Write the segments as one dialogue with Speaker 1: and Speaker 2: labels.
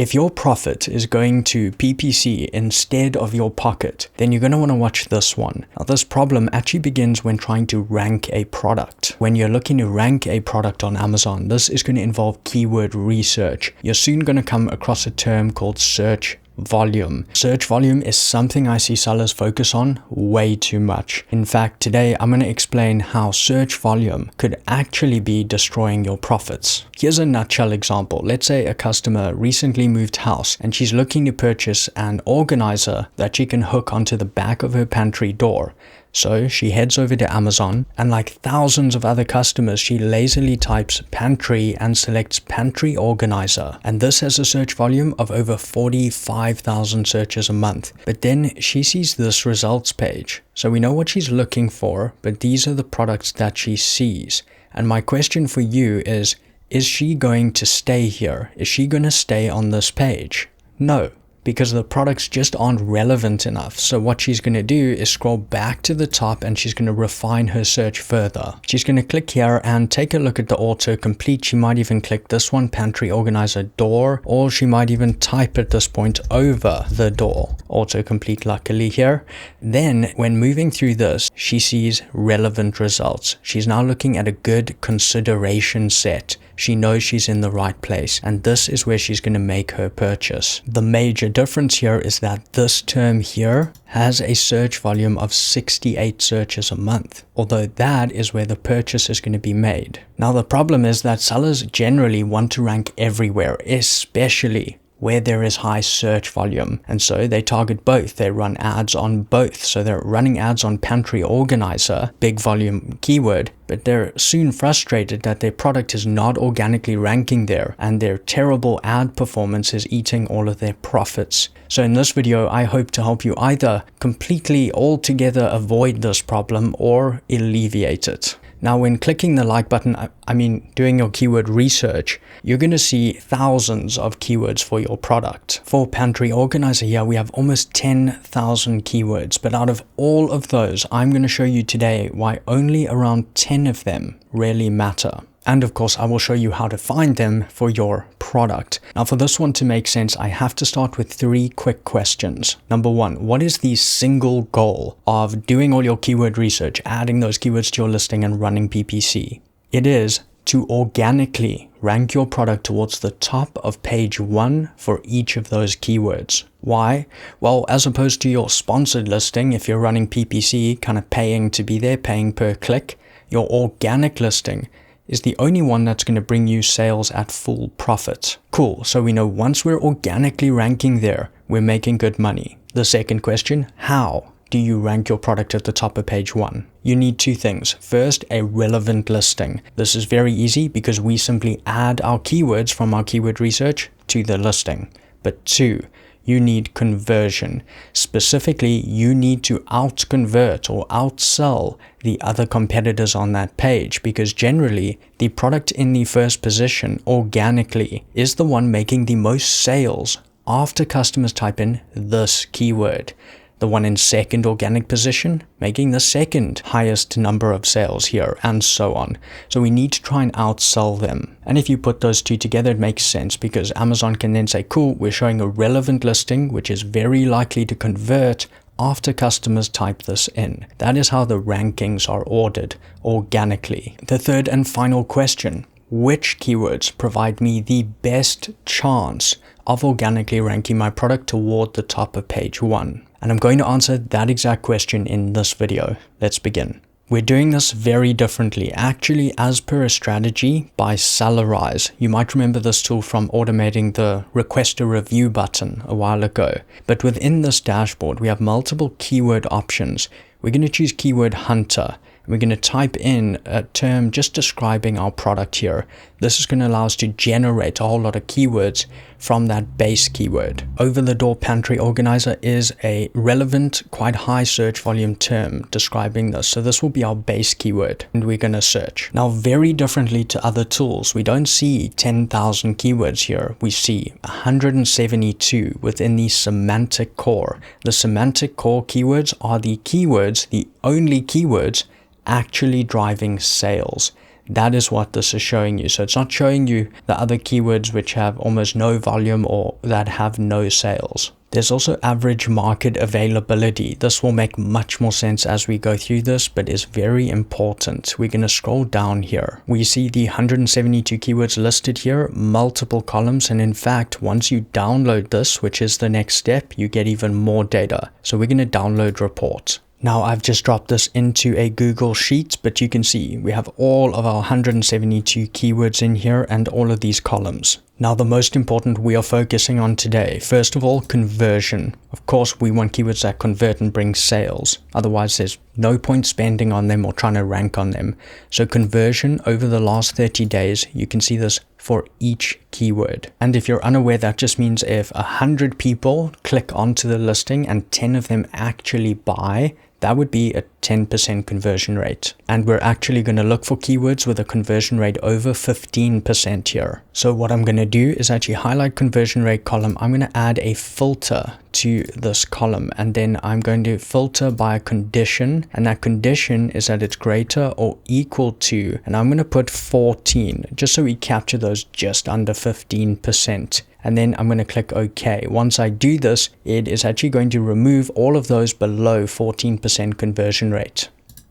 Speaker 1: If your profit is going to PPC instead of your pocket, then you're going to want to watch this one. Now, this problem actually begins when trying to rank a product. When you're looking to rank a product on Amazon, this is going to involve keyword research. You're soon going to come across a term called search volume. Search volume is something I see sellers focus on way too much. In fact, today I'm going to explain how search volume could actually be destroying your profits. Here's a nutshell example. Let's say a customer recently moved house and she's looking to purchase an organizer that she can hook onto the back of her pantry door. So she heads over to Amazon, and like thousands of other customers, she lazily types pantry and selects pantry organizer. And this has a search volume of over 45,000 searches a month. But then she sees this results page. So we know what she's looking for, but these are the products that she sees. And my question for you is she going to stay here? Is she going to stay on this page? No, because the products just aren't relevant enough. So what she's going to do is scroll back to the top and she's going to refine her search further. She's going to click here and take a look at the autocomplete. She might even click this one, pantry organizer door, or she might even type at this point over the door. Autocomplete luckily here. Then when moving through this, she sees relevant results. She's now looking at a good consideration set. She knows she's in the right place, and this is where she's going to make her purchase. The major difference here is that this term here has a search volume of 68 searches a month, although that is where the purchase is going to be made. Now, the problem is that sellers generally want to rank everywhere, especially where there is high search volume, and so they target both. They run ads on both. So they're running ads on pantry organizer, big volume keyword, but they're soon frustrated that their product is not organically ranking there, and their terrible ad performance is eating all of their profits. So in this video, I hope to help you either completely altogether avoid this problem or alleviate it. Now, when clicking the like button, I mean doing your keyword research, you're going to see thousands of keywords for your product. For pantry organizer here, we have almost 10,000 keywords, but out of all of those, I'm going to show you today why only around 10 of them really matter. And of course, I will show you how to find them for your product. Now, for this one to make sense, I have to start with 3 quick questions. Number 1, what is the single goal of doing all your keyword research, adding those keywords to your listing and running PPC? It is to organically rank your product towards the top of page 1 for each of those keywords. Why? Well, as opposed to your sponsored listing, if you're running PPC, kind of paying to be there, paying per click, your organic listing is the only one that's going to bring you sales at full profit. Cool, so we know once we're organically ranking there, we're making good money. The second question, how do you rank your product at the top of page 1? You need 2 things. First, a relevant listing. This is very easy because we simply add our keywords from our keyword research to the listing. But 2, you need conversion. Specifically, you need to out-convert or outsell the other competitors on that page, because generally the product in the first position organically is the one making the most sales after customers type in this keyword. The one in second organic position making the second highest number of sales here, and so on. So we need to try and outsell them. And if you put those 2 together, it makes sense, because Amazon can then say, cool, we're showing a relevant listing, which is very likely to convert after customers type this in. That is how the rankings are ordered organically. The third and final question, which keywords provide me the best chance of organically ranking my product toward the top of page 1? And I'm going to answer that exact question in this video. Let's begin. We're doing this very differently, actually as per a strategy by SELLERISE. You might remember this tool from automating the request a review button a while ago. But within this dashboard, we have multiple keyword options. We're going to choose keyword hunter. We're going to type in a term just describing our product here. This is going to allow us to generate a whole lot of keywords from that base keyword. Over-the-door pantry organizer is a relevant, quite high search volume term describing this. So this will be our base keyword, and we're going to search. Now, very differently to other tools, we don't see 10,000 keywords here. We see 172 within the semantic core. The semantic core keywords are the keywords, the only keywords actually driving sales. That is what this is showing you. So it's not showing you the other keywords which have almost no volume or that have no sales. There's also average market availability. This will make much more sense as we go through this, but is very important. We're going to scroll down here. We see the 172 keywords listed here, multiple columns. And in fact, once you download this, which is the next step, you get even more data. So we're going to download reports. Now I've just dropped this into a Google Sheet, but you can see we have all of our 172 keywords in here and all of these columns. Now the most important we are focusing on today, first of all, conversion. Of course, we want keywords that convert and bring sales. Otherwise, there's no point spending on them or trying to rank on them. So conversion over the last 30 days, you can see this for each keyword. And if you're unaware, that just means if 100 people click onto the listing and 10 of them actually buy, that would be a 10% conversion rate. And we're actually going to look for keywords with a conversion rate over 15% here. So what I'm going to do is actually highlight conversion rate column. I'm going to add a filter to this column, and then I'm going to filter by a condition, and that condition is that it's greater or equal to, and I'm going to put 14 just so we capture those just under 15%. And then I'm going to click OK. Once I do this, it is actually going to remove all of those below 14% conversion rate.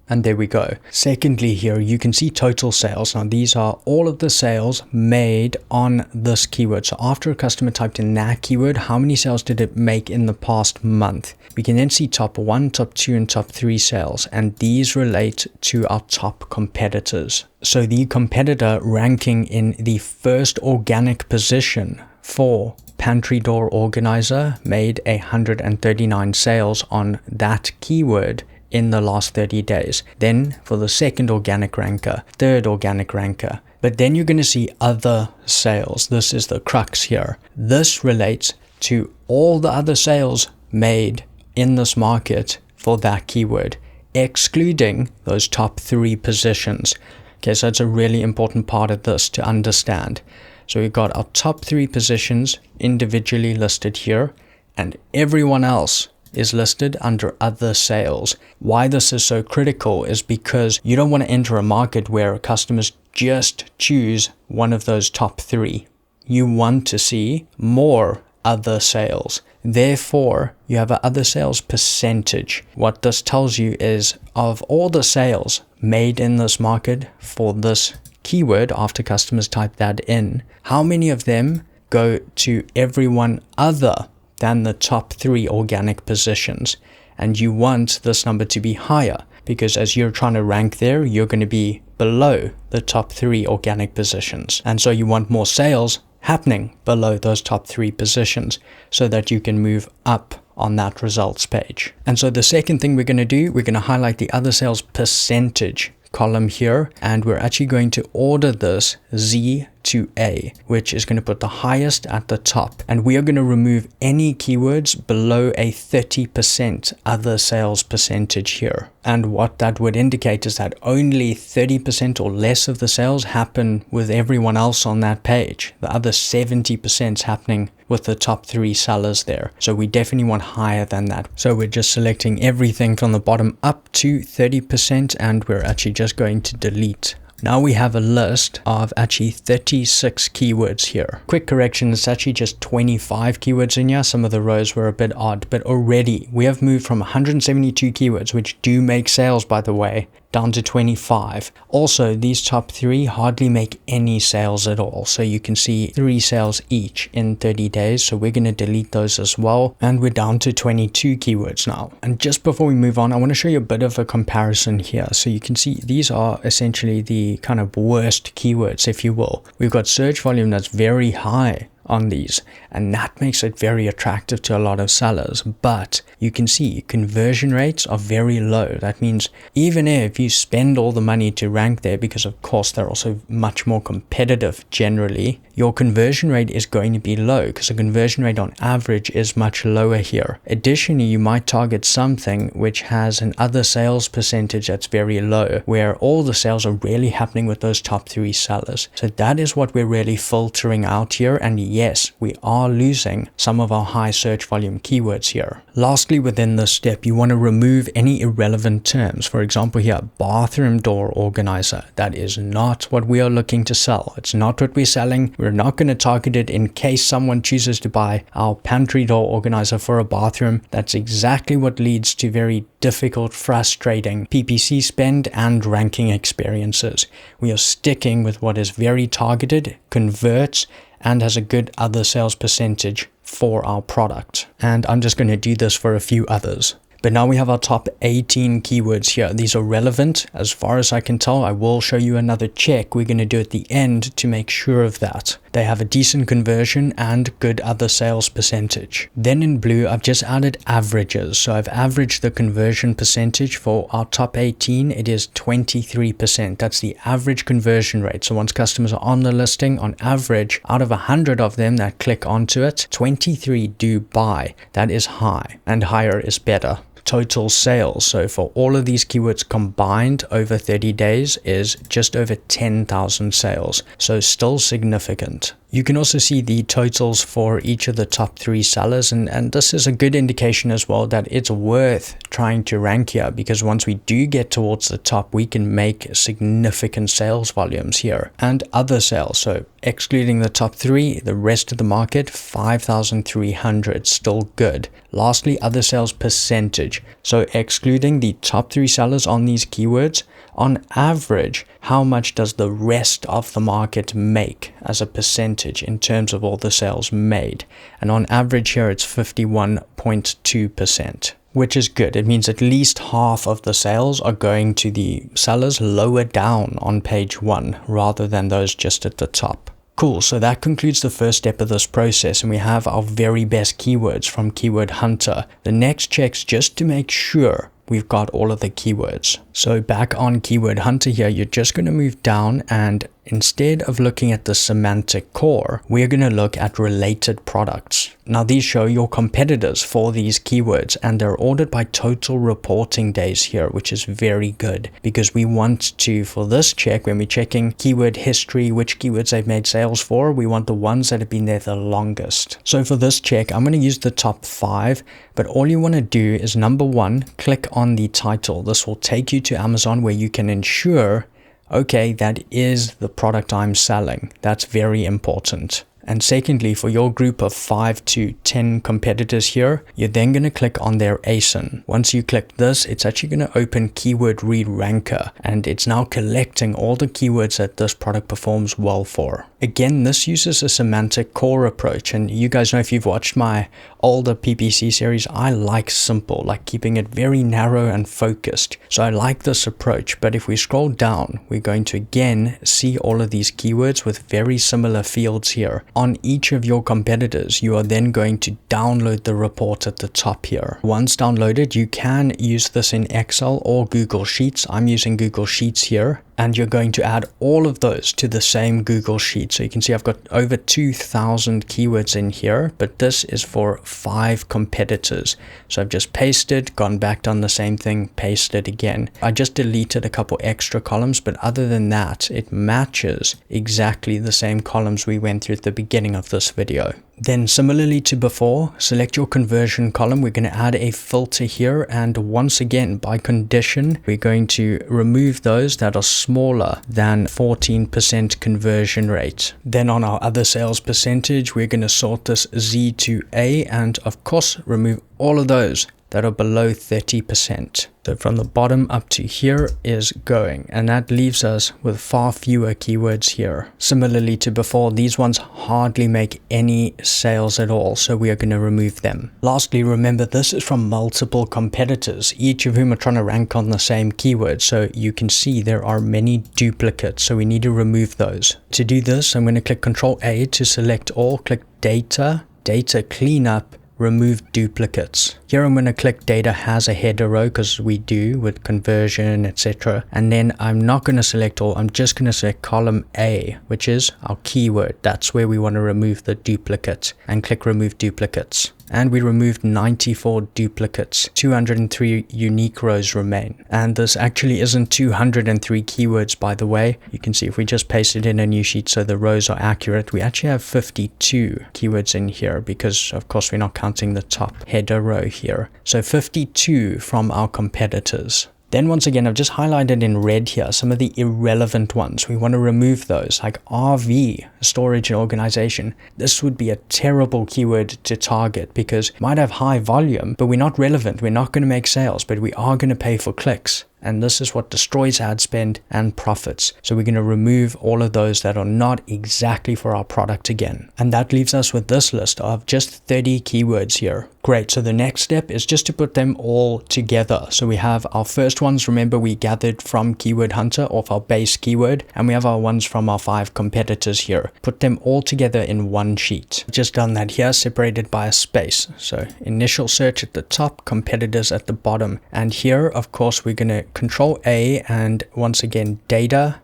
Speaker 1: And there we go. Secondly, here you can see total sales. Now these are all of the sales made on this keyword. So after a customer typed in that keyword, how many sales did it make in the past month? We can then see top 1, top 2, and top 3 sales. And these relate to our top competitors. So the competitor ranking in the first organic position for Pantry Door Organizer made 139 sales on that keyword in the last 30 days. Then for the second organic ranker, third organic ranker. But then you're going to see other sales. This is the crux here. This relates to all the other sales made in this market for that keyword, excluding those top 3 positions. Okay, so it's a really important part of this to understand. So we've got our top 3 positions individually listed here, and everyone else is listed under other sales. Why this is so critical is because you don't want to enter a market where customers just choose one of those top 3. You want to see more other sales. Therefore, you have an other sales percentage. What this tells you is of all the sales made in this market for this keyword after customers type that in, how many of them go to everyone other than the top 3 organic positions? And you want this number to be higher because as you're trying to rank there, you're going to be below the top 3 organic positions. And so you want more sales happening below those top 3 positions so that you can move up on that results page. And so the second thing we're going to do, we're going to highlight the other sales percentage column here, and we're actually going to order this Z to A, which is going to put the highest at the top, and we are going to remove any keywords below a 30% other sales percentage here. And what that would indicate is that only 30% or less of the sales happen with everyone else on that page. The other 70% is happening with the top 3 sellers there. So we definitely want higher than that. So we're just selecting everything from the bottom up to 30%, and we're actually just going to delete. Now we have a list of actually 36 keywords here. Quick correction, it's actually just 25 keywords in here. Some of the rows were a bit odd, but already we have moved from 172 keywords, which do make sales by the way, down to 25. Also, these top 3 hardly make any sales at all. So you can see 3 sales each in 30 days. So we're going to delete those as well. And we're down to 22 keywords now. And just before we move on, I want to show you a bit of a comparison here. So you can see these are essentially the kind of worst keywords, if you will. We've got search volume that's very high on these, and that makes it very attractive to a lot of sellers. But you can see conversion rates are very low. That means even if you spend all the money to rank there, because of course they're also much more competitive generally, your conversion rate is going to be low because the conversion rate on average is much lower here. Additionally, you might target something which has an other sales percentage that's very low, where all the sales are really happening with those top 3 sellers. So that is what we're really filtering out here. And yes, we are losing some of our high search volume keywords here. Lastly, within this step, you want to remove any irrelevant terms. For example here, bathroom door organizer. That is not what we are looking to sell. It's not what we're selling. We're not going to target it in case someone chooses to buy our pantry door organizer for a bathroom. That's exactly what leads to very difficult, frustrating PPC spend and ranking experiences. We are sticking with what is very targeted, converts, and has a good other sales percentage for our product. And I'm just going to do this for a few others. But now we have our top 18 keywords here. These are relevant as far as I can tell. I will show you another check we're going to do at the end to make sure of that. They have a decent conversion and good other sales percentage. Then in blue, I've just added averages. So I've averaged the conversion percentage for our top 18. It is 23%. That's the average conversion rate. So once customers are on the listing, on average, out of 100 of them that click onto it, 23 do buy. That is high, and higher is better. Total sales, so for all of these keywords combined over 30 days is just over 10,000 sales, so still significant. You can also see the totals for each of the top 3 sellers, and this is a good indication as well that it's worth trying to rank here, because once we do get towards the top, we can make significant sales volumes here. And other sales, so excluding the top 3, the rest of the market, 5,300, still good. Lastly, other sales percentage, so excluding the top 3 sellers on these keywords, on average, how much does the rest of the market make as a percentage in terms of all the sales made? And on average here, it's 51.2%, which is good. It means at least half of the sales are going to the sellers lower down on page 1 rather than those just at the top. Cool, so that concludes the first step of this process, and we have our very best keywords from Keyword Hunter. The next check's just to make sure we've got all of the keywords. So back on Keyword Hunter here, you're just going to move down, and instead of looking at the semantic core, we're going to look at related products. Now these show your competitors for these keywords, and they're ordered by total reporting days here, which is very good because we want to, for this check, when we're checking keyword history, which keywords they've made sales for, we want the ones that have been there the longest. So for this check, I'm going to use the top 5, but all you want to do is number 1, click on the title. This will take you to Amazon where you can ensure, okay, that is the product I'm selling. That's very important. And secondly, for your group of 5 to 10 competitors here, you're then going to click on their ASIN. Once you click this, it's actually going to open Keyword Read Ranker, and it's now collecting all the keywords that this product performs well for. Again, this uses a semantic core approach, and you guys know if you've watched my older PPC series, I like simple, like keeping it very narrow and focused. So I like this approach, but if we scroll down, we're going to again see all of these keywords with very similar fields here. On each of your competitors, you are then going to download the report at the top here. Once downloaded, you can use this in Excel or Google Sheets. I'm using Google Sheets here. And you're going to add all of those to the same Google Sheet. So you can see I've got over 2,000 keywords in here, but this is for 5 competitors. So I've just pasted, gone back, done the same thing, pasted again. I just deleted a couple extra columns, but other than that, it matches exactly the same columns we went through at the beginning of this video. Then similarly to before, select your conversion column. We're going to add a filter here, and once again, by condition, we're going to remove those that are smaller than 14% conversion rate. Then on our other sales percentage, we're going to sort this Z to A, and of course remove all of those that are below 30%. So from the bottom up to here is going, and that leaves us with far fewer keywords here. Similarly to before, these ones hardly make any sales at all, so we are going to remove them. Lastly, remember this is from multiple competitors, each of whom are trying to rank on the same keyword, so you can see there are many duplicates, so we need to remove those. To do this, I'm going to click Ctrl A to select all, click Data, Data Cleanup, Remove Duplicates. Here I'm going to click Data has a header row because we do with conversion, etc. And then I'm not going to select all, I'm just going to select column A, which is our keyword. That's where we want to remove the duplicate, and click Remove Duplicates. and we removed 94 duplicates. 203 unique rows remain. And this actually isn't 203 keywords, by the way. You can see if we just paste it in a new sheet so the rows are accurate, we actually have 52 keywords in here because, of course, we're not counting the top header row here. So 52 from our competitors. Then once again, I've just highlighted in red here some of the irrelevant ones. We want to remove those, like RV, storage and organization. This would be a terrible keyword to target because it might have high volume, but we're not relevant. We're not going to make sales, but we are going to pay for clicks. And this is what destroys ad spend and profits. So we're going to remove all of those that are not exactly for our product again. And that leaves us with this list of just 30 keywords here. Great. So the next step is just to put them all together. So we have our first ones. Remember, we gathered from Keyword Hunter off our base keyword, and we have our ones from our 5 competitors here. Put them all together in one sheet. Just done that here, separated by a space. So initial search at the top, competitors at the bottom. And here, of course, we're going to Control A and once again data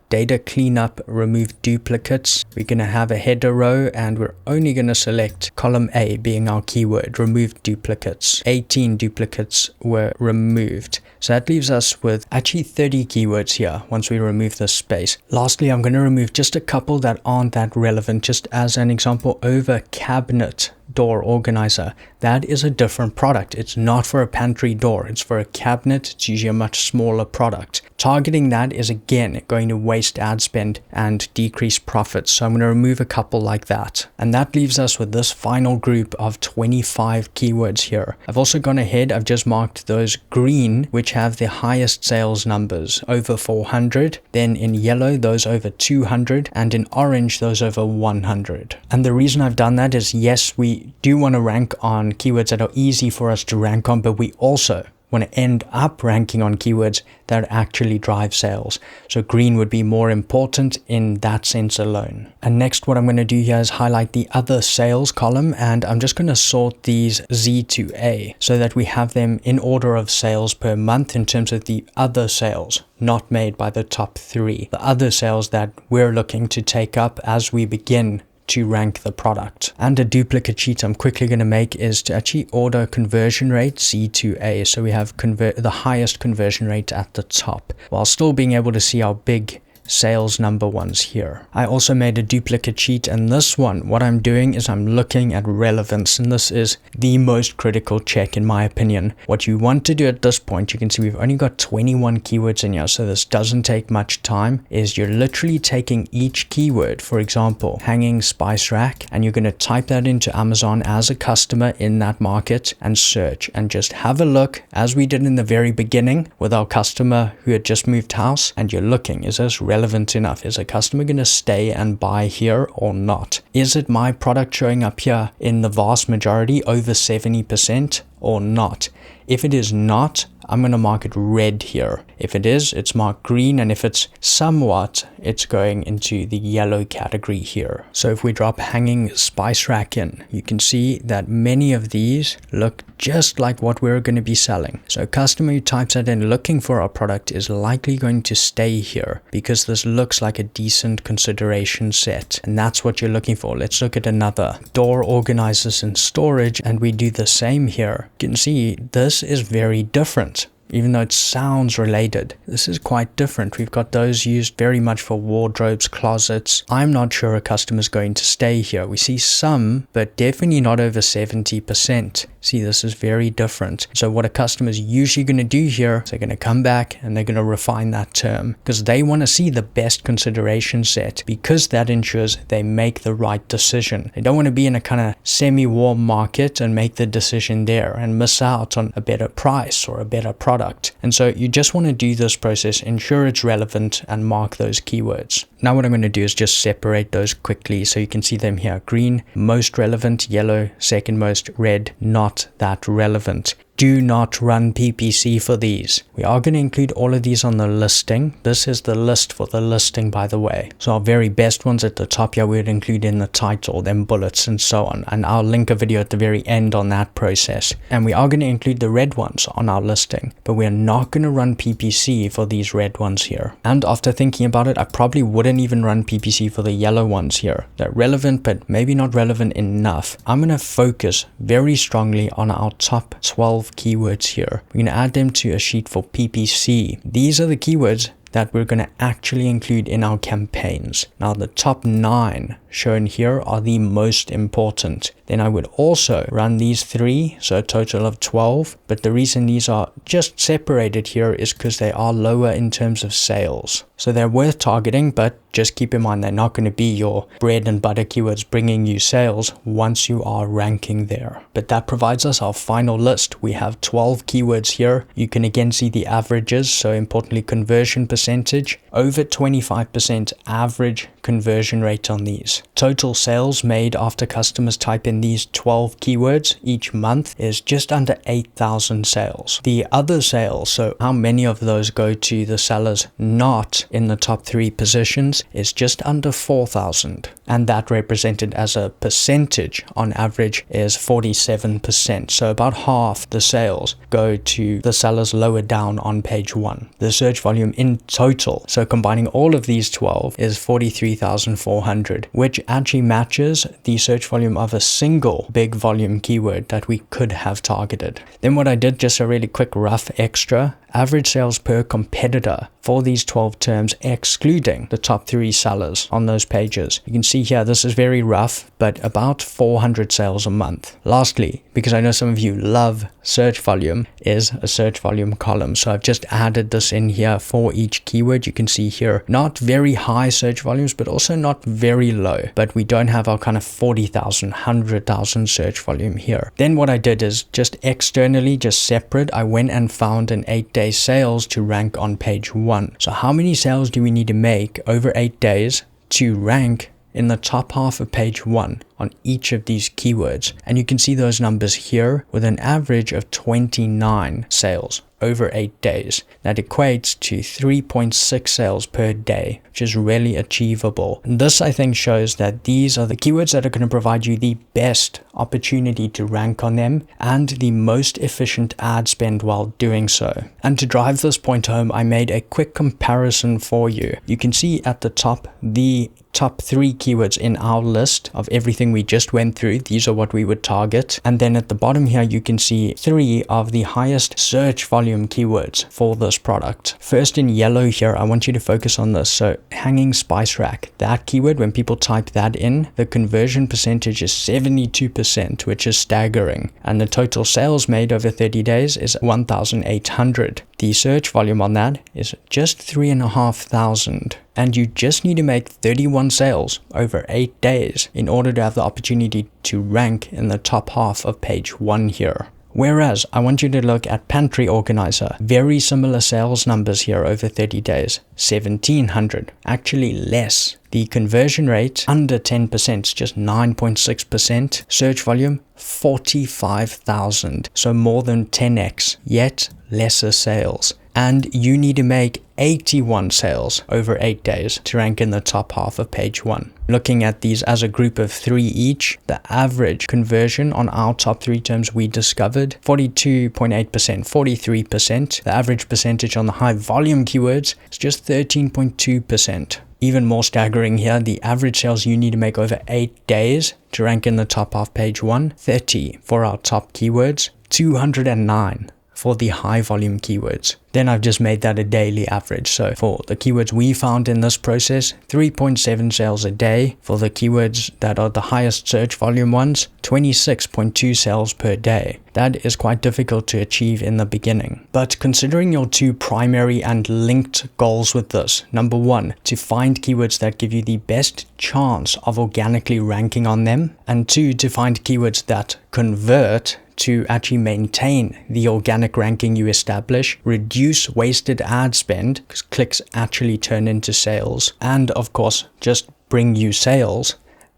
Speaker 1: cleanup, remove duplicates. We're going to have a header row and we're only going to select column A being our keyword, remove duplicates. 18 duplicates were removed. So that leaves us with actually 30 keywords here once we remove this space. Lastly, I'm going to remove just a couple that aren't that relevant. Just as an example, over cabinet door organizer. That is a different product. It's not for a pantry door. It's for a cabinet. It's usually a much smaller product. Targeting that is again going to waste ad spend and decrease profits. So I'm going to remove a couple like that. And that leaves us with this final group of 25 keywords here. I've also gone ahead. I've just marked those green, which have the highest sales numbers, over 400. Then in yellow, those over 200. And in orange, those over 100. And the reason I've done that is, yes, we do want to rank on keywords that are easy for us to rank on, but we also want to end up ranking on keywords that actually drive sales. So green would be more important in that sense alone. And next, what I'm going to do here is highlight the other sales column, and I'm just going to sort these Z to A so that we have them in order of sales per month in terms of the other sales not made by the top 3. The other sales that we're looking to take up as we begin to rank the product. And a duplicate sheet I'm quickly going to make is to actually order conversion rate C2A, so we have the highest conversion rate at the top while still being able to see our big sales number ones here. I also made a duplicate sheet, and this one, what I'm doing is I'm looking at relevance, and this is the most critical check in my opinion. What you want to do at this point, you can see we've only got 21 keywords in here, so this doesn't take much time, is you're literally taking each keyword, for example, hanging spice rack, and you're going to type that into Amazon as a customer in that market and search, and just have a look as we did in the very beginning with our customer who had just moved house, and you're looking, is this relevant enough? Is a customer going to stay and buy here or not? Is it my product showing up here in the vast majority, over 70%, or not? If it is not, I'm going to mark it red here. If it is, it's marked green, and if it's somewhat, it's going into the yellow category here. So if we drop hanging spice rack in, you can see that many of these look just like what we're going to be selling. So a customer who types that in looking for our product is likely going to stay here because this looks like a decent consideration set, and that's what you're looking for. Let's look at another door organizers and storage, and we do the same here. You can see this is very different. Even though it sounds related, this is quite different. We've got those used very much for wardrobes, closets. I'm not sure a customer's going to stay here. We see some, but definitely not over 70%. See, this is very different. So what a customer is usually going to do here is they're going to come back and they're going to refine that term because they want to see the best consideration set, because that ensures they make the right decision. They don't want to be in a kind of semi-warm market and make the decision there and miss out on a better price or a better product. And so you just want to do this process, ensure it's relevant, and mark those keywords. Now what I'm going to do is just separate those quickly so you can see them here. Green, most relevant; yellow, second most; red, not that relevant. do not run PPC for these. We are going to include all of these on the listing. This is the list for the listing, by the way. So our very best ones at the top here, we would include in the title, then bullets and so on. And I'll link a video at the very end on that process. And we are going to include the red ones on our listing, but we're not going to run PPC for these red ones here. And after thinking about it, I probably wouldn't even run PPC for the yellow ones here. They're relevant, but maybe not relevant enough. I'm going to focus very strongly on our top 12 keywords here. We're going to add them to a sheet for PPC. These are the keywords that we're going to actually include in our campaigns. Now the top 9 shown here are the most important. Then I would also run these 3, so a total of 12, but the reason these are just separated here is because they are lower in terms of sales. So they're worth targeting, but just keep in mind they're not going to be your bread and butter keywords bringing you sales once you are ranking there. But that provides us our final list. We have 12 keywords here. You can again see the averages, so importantly conversion percentage, over 25% average conversion rate on these. Total sales made after customers type in these 12 keywords each month is just under 8,000 sales. The other sales, so how many of those go to the sellers not in the top 3 positions, is just under 4,000. And that represented as a percentage on average is 47%. So about half the sales go to the sellers lower down on page 1. The search volume in total, so combining all of these 12, is 43,400, which actually matches the search volume of a single big volume keyword that we could have targeted. Then what I did, just a really quick rough extra, average sales per competitor for these 12 terms, excluding the top 3 sellers on those pages. You can see here, this is very rough, but about 400 sales a month. Lastly, because I know some of you love search volume, is a search volume column. So I've just added this in here for each keyword. You can see here, not very high search volumes, but also not very low. But we don't have our kind of 40,000, 100,000 search volume here. Then what I did is just externally, just separate, I went and found an 8-day sales to rank on page 1. So how many sales do we need to make over 8 days to rank in the top half of page 1 on each of these keywords? And you can see those numbers here with an average of 29 sales over 8 days. That equates to 3.6 sales per day, which is really achievable. And this, I think, shows that these are the keywords that are going to provide you the best opportunity to rank on them and the most efficient ad spend while doing so. And to drive this point home, I made a quick comparison for you. You can see at the top the top 3 keywords in our list of everything we just went through. These are what we would target. And then at the bottom here, you can see 3 of the highest search volume keywords for this product. First in yellow here, I want you to focus on this. So hanging spice rack, that keyword, when people type that in, the conversion percentage is 72%, which is staggering. And the total sales made over 30 days is 1,800. The search volume on that is just 3,500. And you just need to make 31 sales over 8 days in order to have the opportunity to rank in the top half of page 1 here. Whereas I want you to look at Pantry Organizer. Very similar sales numbers here over 30 days. 1,700, actually less. The conversion rate under 10%, just 9.6%. Search volume 45,000, so more than 10x, yet lesser sales. And you need to make 81 sales over 8 days to rank in the top half of page 1. Looking at these as a group of 3 each, the average conversion on our top 3 terms we discovered, 42.8%, 43%. The average percentage on the high volume keywords is just 13.2%. Even more staggering here, the average sales you need to make over 8 days to rank in the top half page 1, 30 for our top keywords, 209 for the high volume keywords. Then I've just made that a daily average. So for the keywords we found in this process, 3.7 sales a day. For the keywords that are the highest search volume ones, 26.2 sales per day. That is quite difficult to achieve in the beginning. But considering your 2 primary and linked goals with this, number 1, to find keywords that give you the best chance of organically ranking on them, and 2, to find keywords that convert to actually maintain the organic ranking you establish, reduce wasted ad spend, because clicks actually turn into sales, and of course, just bring you sales.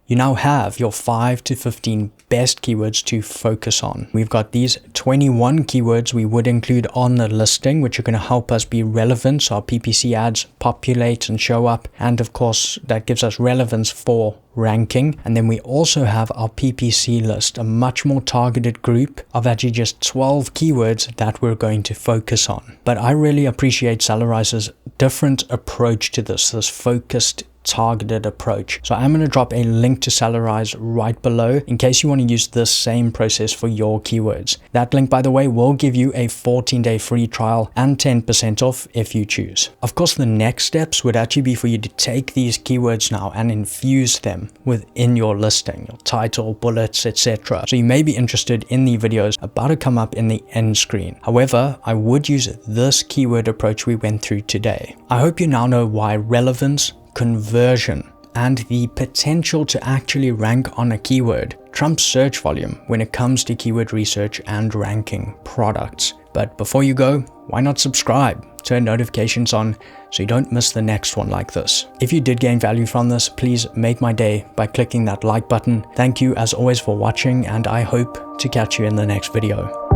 Speaker 1: you now have your 5 to 15 best keywords to focus on. We've got these 21 keywords we would include on the listing, which are going to help us be relevant so our PPC ads populate and show up. And of course, that gives us relevance for ranking. And then we also have our PPC list, a much more targeted group of actually just 12 keywords that we're going to focus on. But I really appreciate Sellerise's different approach to this focused, targeted approach. So I'm going to drop a link to Sellerise right below in case you want to use this same process for your keywords. That link, by the way, will give you a 14-day free trial and 10% off if you choose. Of course, the next steps would actually be for you to take these keywords now and infuse them within your listing, your title, bullets, etc. So you may be interested in the videos about to come up in the end screen. However, I would use this keyword approach we went through today. I hope you now know why relevance, conversion, and the potential to actually rank on a keyword trumps search volume when it comes to keyword research and ranking products. But before you go, why not subscribe? Turn notifications on so you don't miss the next one like this. If you did gain value from this, please make my day by clicking that like button. Thank you as always for watching, and I hope to catch you in the next video.